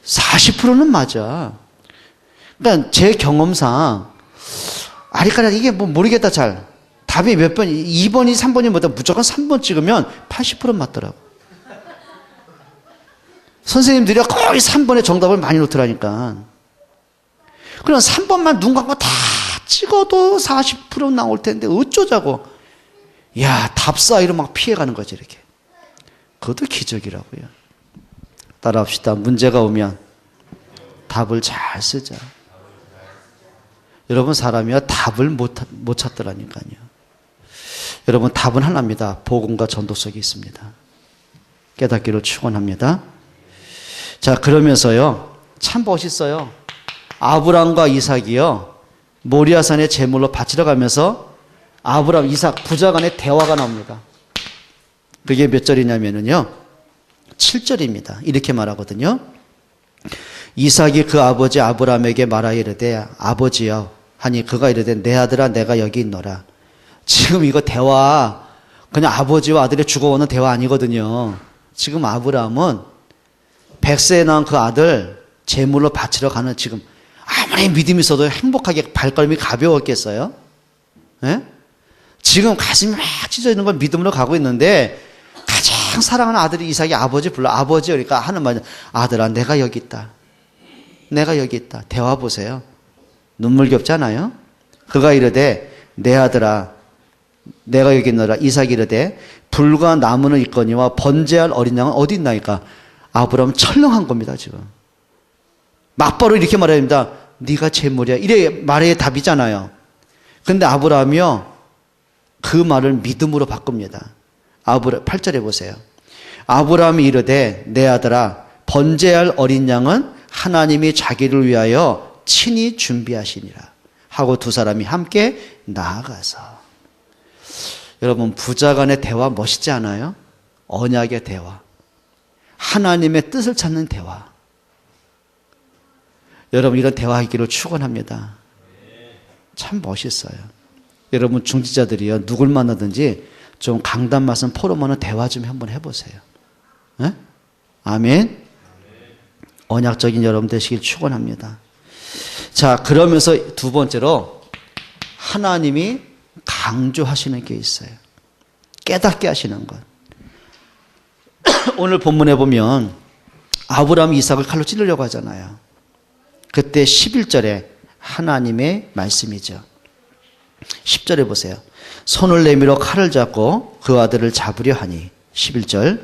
40%는 맞아. 그러니까 제 경험상 아리까리 이게 뭐 모르겠다 잘. 답이 몇 번, 2번이 3번이 뭐다 무조건 3번 찍으면 80% 맞더라고. 선생님들이 거의 3번에 정답을 많이 놓더라니까. 그럼 3번만 눈 감고 다 찍어도 40% 나올 텐데 어쩌자고. 야, 답사이로 막 피해가는 거지 이렇게. 그것도 기적이라고요. 따라합시다. 문제가 오면 답을 잘 쓰자. 여러분, 사람이요 답을 못 찾더라니까요. 여러분, 답은 하나입니다. 복음과 전도석이 있습니다. 깨닫기를 축원합니다. 자, 그러면서요, 참 멋있어요. 아브람과 이삭이요, 모리아산에 제물로 바치러 가면서 아브람, 이삭 부자 간의 대화가 나옵니다. 그게 몇 절이냐면요, 7절입니다. 이렇게 말하거든요. 이삭이 그 아버지 아브람에게 말하여 이르되 아버지여 하니 그가 이르되 내 아들아 내가 여기 있노라. 지금 이거 대화 그냥 아버지와 아들이 죽어오는 대화 아니거든요. 지금 아브람은 100세에 낳은 그 아들 제물로 바치러 가는, 지금 아무리 믿음이 있어도 행복하게 발걸음이 가벼웠겠어요? 네? 지금 가슴이 막 찢어 있는 걸 믿음으로 가고 있는데 가장 사랑하는 아들이 이삭이 아버지 불러. 아버지 그러니까 하는 말은 아들아 내가 여기 있다. 내가 여기 있다. 대화 보세요. 눈물겹잖아요. 그가 이르되 내 아들아 내가 여기 있노라. 이삭이 이르되 불과 나무는 있거니와 번제할 어린 양은 어디 있나이까. 아브라함은 철렁한 겁니다. 지금 막바로 이렇게 말해야 됩니다. 네가 제물이야. 이래 말의 답이잖아요. 근데 아브라함이요 그 말을 믿음으로 바꿉니다. 8절에 보세요. 아브라함이 이르되 내 아들아 번제할 어린 양은 하나님이 자기를 위하여 친히 준비하시니라 하고 두 사람이 함께 나아가서. 여러분, 부자 간의 대화 멋있지 않아요? 언약의 대화, 하나님의 뜻을 찾는 대화. 여러분, 이런 대화하기를 축원합니다. 참 멋있어요. 여러분, 중지자들이요 누굴 만나든지 좀 강단 맞은 포럼하는 대화 좀 한번 해보세요. 네? 아멘. 언약적인 여러분 되시길 축원합니다. 자, 그러면서 두 번째로 하나님이 강조하시는 게 있어요. 깨닫게 하시는 것. 오늘 본문에 보면 아브라함이 이삭을 칼로 찌르려고 하잖아요. 그때 11절에 하나님의 말씀이죠. 10절에 보세요. 손을 내밀어 칼을 잡고 그 아들을 잡으려 하니 11절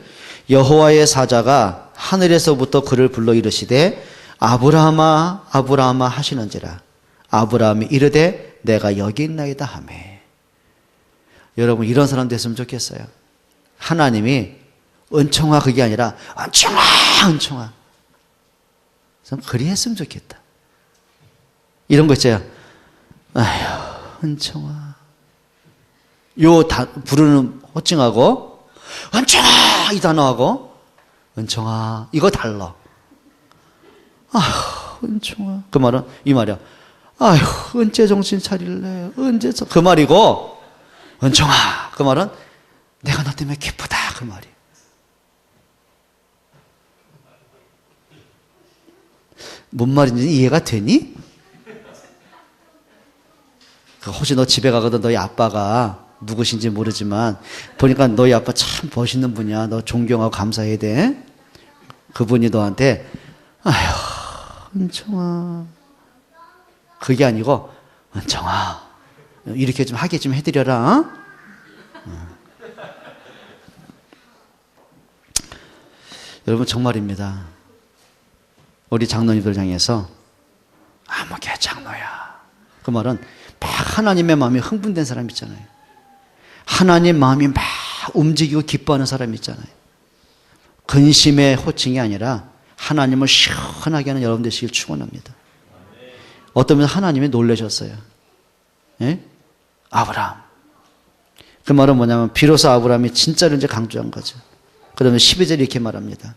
여호와의 사자가 하늘에서부터 그를 불러 이르시되 아브라함아 아브라함아 하시는지라. 아브라함이 이르되 내가 여기 있나이다 하매. 여러분, 이런 사람 됐으면 좋겠어요. 하나님이 은총아 그게 아니라 은총아 은총아. 그리 했으면 좋겠다. 이런 거 있어요. 아휴 은총아. 요 부르는 호칭하고 은총아 이 단어하고 은총아 이거 달라. 아휴 은총아. 그 말은 이 말이야. 아휴 언제 정신 차릴래. 언제 그 말이고 은총아 그 말은 내가 너 때문에 기쁘다 그 말이야. 뭔 말인지 이해가 되니? 혹시 너 집에 가거든 너희 아빠가 누구신지 모르지만 보니까 너희 아빠 참 멋있는 분이야. 너 존경하고 감사해야 돼. 그분이 너한테 아휴 은총아 그게 아니고 은총아 이렇게 좀 하게 좀 해드려라. 여러분 정말입니다. 우리 장로님들 향해서 걔 장로야. 그 말은 막 하나님의 마음이 흥분된 사람 있잖아요. 하나님 마음이 막 움직이고 기뻐하는 사람 있잖아요. 근심의 호칭이 아니라 하나님을 시원하게 하는 여러분 되시길 축원합니다. 어떤 분은 하나님이 놀라셨어요. 예? 아브라함. 그 말은 뭐냐면 비로소 아브라함이 진짜를 이제 강조한 거죠. 그러면 12절에 이렇게 말합니다.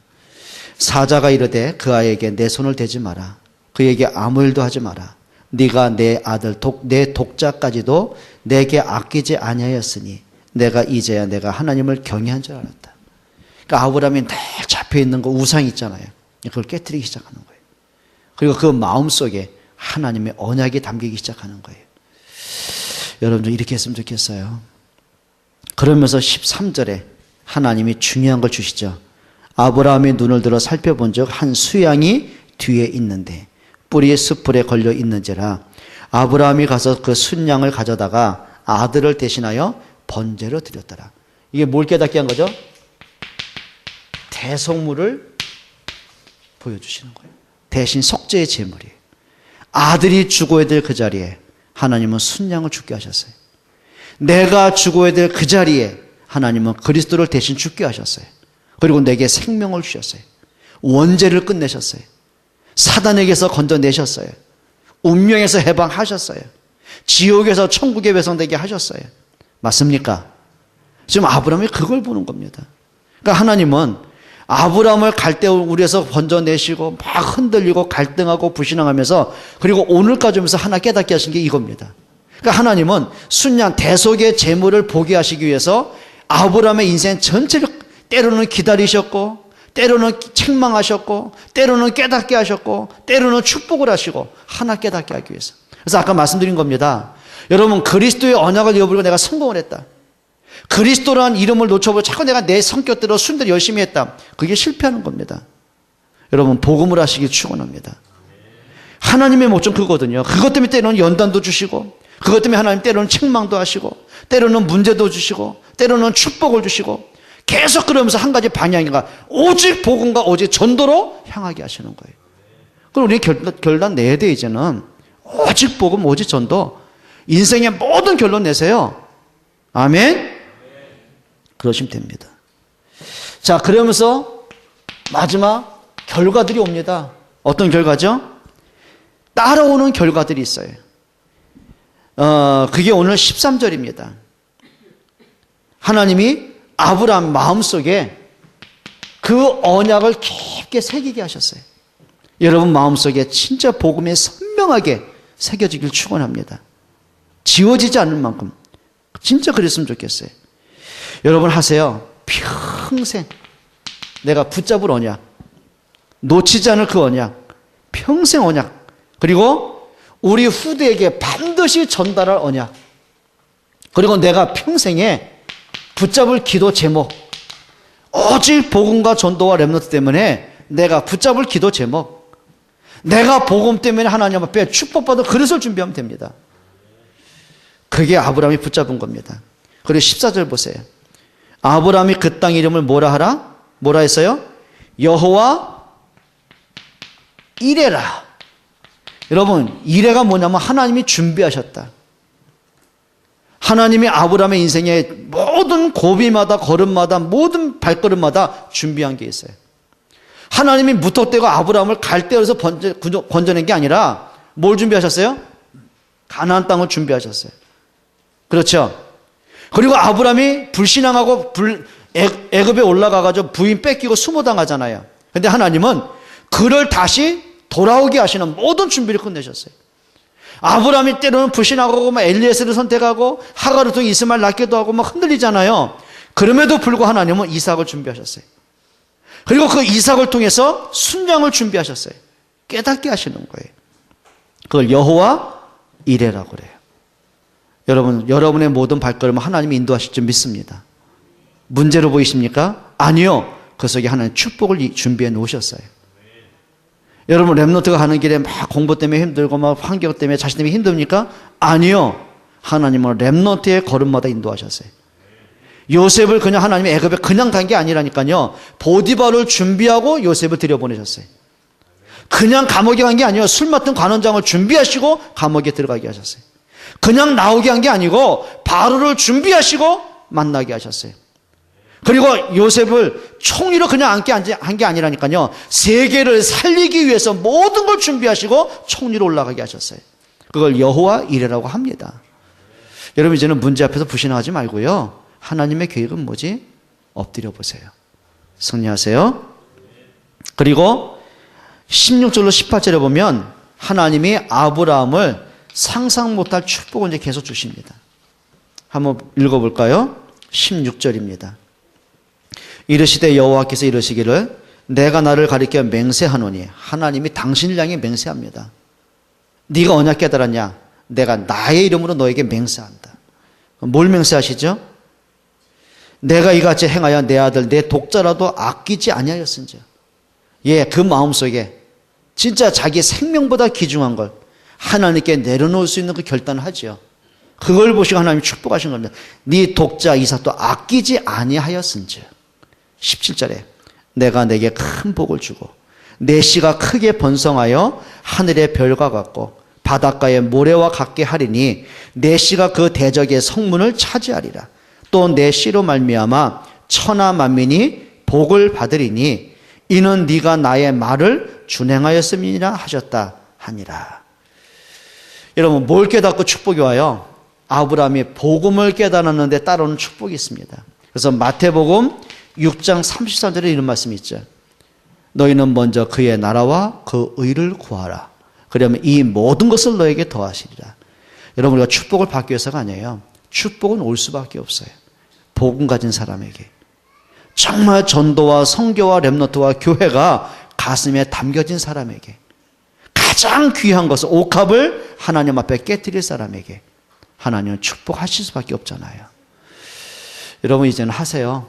사자가 이르되 그 아이에게 내 손을 대지 마라. 그에게 아무 일도 하지 마라. 네가 내 아들 내 독자까지도 내게 아끼지 아니하였으니 내가 이제야 내가 하나님을 경외한 줄 알았다. 그러니까 아브라함이 늘 잡혀있는 그 우상 있잖아요. 그걸 깨뜨리기 시작하는 거예요. 그리고 그 마음속에 하나님의 언약이 담기기 시작하는 거예요. 여러분들 이렇게 했으면 좋겠어요. 그러면서 13절에 하나님이 중요한 걸 주시죠. 아브라함이 눈을 들어 살펴본 적 한 수양이 뒤에 있는데 뿌리에 숯불에 걸려 있는지라 아브라함이 가서 그 순양을 가져다가 아들을 대신하여 번제로 드렸더라. 이게 뭘 깨닫게 한 거죠? 대속물을 보여주시는 거예요. 대신 속죄의 제물이에요. 아들이 죽어야 될 그 자리에 하나님은 순양을 죽게 하셨어요. 내가 죽어야 될 그 자리에 하나님은 그리스도를 대신 죽게 하셨어요. 그리고 내게 생명을 주셨어요. 원죄를 끝내셨어요. 사단에게서 건져내셨어요. 운명에서 해방하셨어요. 지옥에서 천국의 배송되게 하셨어요. 맞습니까? 지금 아브라함이 그걸 보는 겁니다. 그러니까 하나님은 아브라함을 갈대우리에서 건져내시고 막 흔들리고 갈등하고 불신앙하면서 그리고 오늘까지 오면서 하나 깨닫게 하신 게 이겁니다. 그러니까 하나님은 순양 대속의 재물을 보게 하시기 위해서 아브라함의 인생 전체를 때로는 기다리셨고 때로는 책망하셨고 때로는 깨닫게 하셨고 때로는 축복을 하시고 하나 깨닫게 하기 위해서. 그래서 아까 말씀드린 겁니다. 여러분 그리스도의 언약을 잃어버리고 내가 성공을 했다. 그리스도라는 이름을 놓쳐버리고 자꾸 내가 내 성격대로 순대로 열심히 했다. 그게 실패하는 겁니다. 여러분 복음을 하시길 축원합니다. 하나님의 목적 그거거든요. 그것 때문에 때로는 연단도 주시고 그것 때문에 하나님 때로는 책망도 하시고 때로는 문제도 주시고 때로는 축복을 주시고 계속 그러면서 한 가지 방향인가 오직 복음과 오직 전도로 향하게 하시는 거예요. 그럼 우리 결단 내야 돼. 이제는 오직 복음 오직 전도 인생의 모든 결론 내세요. 아멘. 그러시면 됩니다. 자, 그러면서 마지막 결과들이 옵니다. 어떤 결과죠? 따라오는 결과들이 있어요. 그게 오늘 13절입니다. 하나님이 아브라함 마음속에 그 언약을 깊게 새기게 하셨어요. 여러분 마음속에 진짜 복음이 선명하게 새겨지길 축원합니다. 지워지지 않을 만큼 진짜 그랬으면 좋겠어요. 여러분 하세요. 평생 내가 붙잡을 언약, 놓치지 않을 그 언약, 평생 언약, 그리고 우리 후대에게 반드시 전달할 언약, 그리고 내가 평생에 붙잡을 기도 제목, 오직 복음과 전도와 렘넌트 때문에 내가 붙잡을 기도 제목, 내가 복음 때문에 하나님 앞에 축복받을 그릇을 준비하면 됩니다. 그게 아브라함이 붙잡은 겁니다. 그리고 14절 보세요. 아브라함이 그 땅 이름을 뭐라 하라? 뭐라 했어요? 여호와 이레라. 여러분 이레가 뭐냐면 하나님이 준비하셨다. 하나님이 아브라함의 인생의 모든 고비마다 걸음마다 모든 발걸음마다 준비한 게 있어요. 하나님이 무턱대고 아브라함을 갈대에서 건져낸 게 아니라 뭘 준비하셨어요? 가나안 땅을 준비하셨어요. 그렇죠? 그리고 아브라함이 불신앙하고 애굽에 올라가가지고 부인 뺏기고 수모당하잖아요. 그런데 하나님은 그를 다시 돌아오게 하시는 모든 준비를 끝내셨어요. 아브라함이 때로는 불신하고 막 엘리에셀을 선택하고 하갈을 통해 이스마엘 낳기도 하고 막 흔들리잖아요. 그럼에도 불구하고 하나님은 이삭을 준비하셨어요. 그리고 그 이삭을 통해서 순양을 준비하셨어요. 깨닫게 하시는 거예요. 그걸 여호와 이레라고 그래요. 여러분, 여러분의 모든 발걸음을 하나님이 인도하실 줄 믿습니다. 문제로 보이십니까? 아니요. 그 속에 하나님 축복을 준비해 놓으셨어요. 여러분 렘넌트가 가는 길에 막 공부 때문에 힘들고 막 환경 때문에 자신 때문에 힘듭니까? 아니요. 하나님은 렘넌트의 걸음마다 인도하셨어요. 요셉을 그냥 하나님이 애굽에 그냥 간 게 아니라니까요. 보디바를 준비하고 요셉을 들여보내셨어요. 그냥 감옥에 간 게 아니에요. 술 맡은 관원장을 준비하시고 감옥에 들어가게 하셨어요. 그냥 나오게 한 게 아니고 바로를 준비하시고 만나게 하셨어요. 그리고 요셉을 총리로 그냥 앉게 한 게 아니라니까요. 세계를 살리기 위해서 모든 걸 준비하시고 총리로 올라가게 하셨어요. 그걸 여호와 이레라고 합니다. 여러분 이제는 문제 앞에서 불신하지 말고요. 하나님의 계획은 뭐지? 엎드려 보세요. 승리하세요. 그리고 16절로 18절에 보면 하나님이 아브라함을 상상 못할 축복을 이제 계속 주십니다. 한번 읽어볼까요? 16절입니다. 이르시되 여호와께서 이르시기를 내가 나를 가리켜 맹세하노니, 하나님이 당신을 향해 맹세합니다. 네가 언약 깨달았냐? 내가 나의 이름으로 너에게 맹세한다. 뭘 맹세하시죠? 내가 이같이 행하여 내 아들 내 독자라도 아끼지 아니하였은즉. 예, 그 마음속에 진짜 자기 생명보다 귀중한 걸 하나님께 내려놓을 수 있는 그 결단을 하죠. 그걸 보시고 하나님이 축복하신 겁니다. 네 독자 이삭도 아끼지 아니하였은즉. 17절에 내가 내게 큰 복을 주고 내 씨가 크게 번성하여 하늘의 별과 같고 바닷가의 모래와 같게 하리니 내 씨가 그 대적의 성문을 차지하리라. 또 내 씨로 말미암아 천하 만민이 복을 받으리니 이는 네가 나의 말을 준행하였음이니라 하셨다 하니라. 여러분 뭘 깨닫고 축복이 와요? 아브라함이 복음을 깨달았는데 따르는 축복이 있습니다. 그래서 마태복음 6장 33절에 이런 말씀이 있죠. 너희는 먼저 그의 나라와 그 의를 구하라. 그러면 이 모든 것을 너에게 더하시리라. 여러분 우리가 축복을 받기 위해서가 아니에요. 축복은 올 수밖에 없어요. 복음 가진 사람에게. 정말 전도와 선교와 렘넌트와 교회가 가슴에 담겨진 사람에게. 가장 귀한 것은 옥합을 하나님 앞에 깨뜨릴 사람에게 하나님은 축복하실 수밖에 없잖아요. 여러분 이제는 하세요.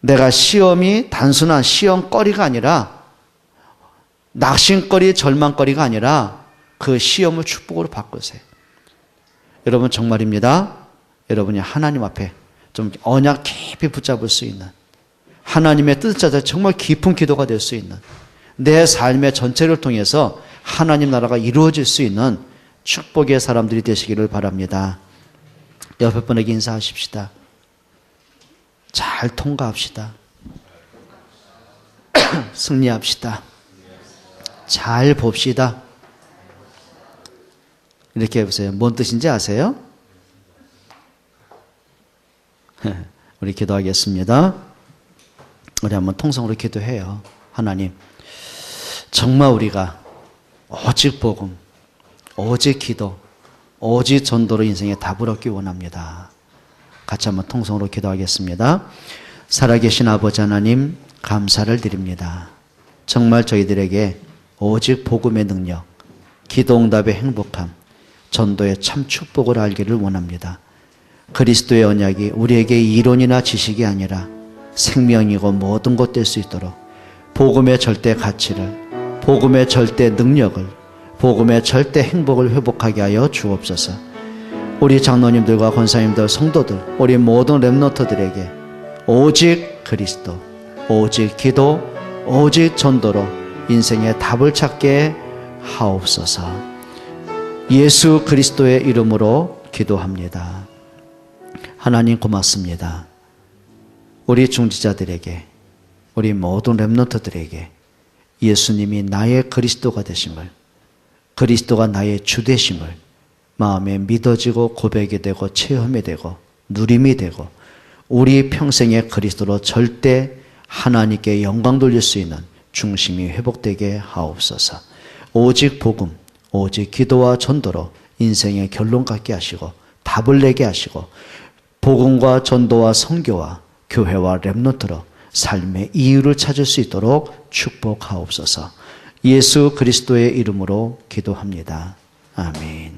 내가 시험이 단순한 시험거리가 아니라 낙심거리, 절망거리가 아니라 그 시험을 축복으로 바꾸세요. 여러분 정말입니다. 여러분이 하나님 앞에 좀 언약 깊이 붙잡을 수 있는 하나님의 뜻을 찾아 정말 깊은 기도가 될 수 있는 내 삶의 전체를 통해서 하나님 나라가 이루어질 수 있는 축복의 사람들이 되시기를 바랍니다. 옆에 분에게 인사하십시다. 잘 통과합시다. 승리합시다. 잘 봅시다. 이렇게 해보세요. 뭔 뜻인지 아세요? 우리 기도하겠습니다. 우리 한번 통성으로 기도해요. 하나님, 정말 우리가 오직 복음, 오직 기도, 오직 전도로 인생의 답을 얻기 원합니다. 같이 한번 통성으로 기도하겠습니다. 살아계신 아버지 하나님, 감사를 드립니다. 정말 저희들에게 오직 복음의 능력, 기도응답의 행복함, 전도의 참 축복을 알기를 원합니다. 그리스도의 언약이 우리에게 이론이나 지식이 아니라 생명이고 모든 것 될 수 있도록 복음의 절대 가치를, 복음의 절대 능력을, 복음의 절대 행복을 회복하게 하여 주옵소서. 우리 장로님들과 권사님들, 성도들, 우리 모든 렘넌트들에게 오직 그리스도, 오직 기도, 오직 전도로 인생의 답을 찾게 하옵소서. 예수 그리스도의 이름으로 기도합니다. 하나님 고맙습니다. 우리 중지자들에게, 우리 모든 렘넌트들에게 예수님이 나의 그리스도가 되심을, 그리스도가 나의 주 되심을 마음에 믿어지고 고백이 되고 체험이 되고 누림이 되고 우리 평생의 그리스도로 절대 하나님께 영광 돌릴 수 있는 중심이 회복되게 하옵소서. 오직 복음, 오직 기도와 전도로 인생의 결론 갖게 하시고 답을 내게 하시고 복음과 전도와 선교와 교회와 렘넌트로 삶의 이유를 찾을 수 있도록 축복하옵소서. 예수 그리스도의 이름으로 기도합니다. 아멘.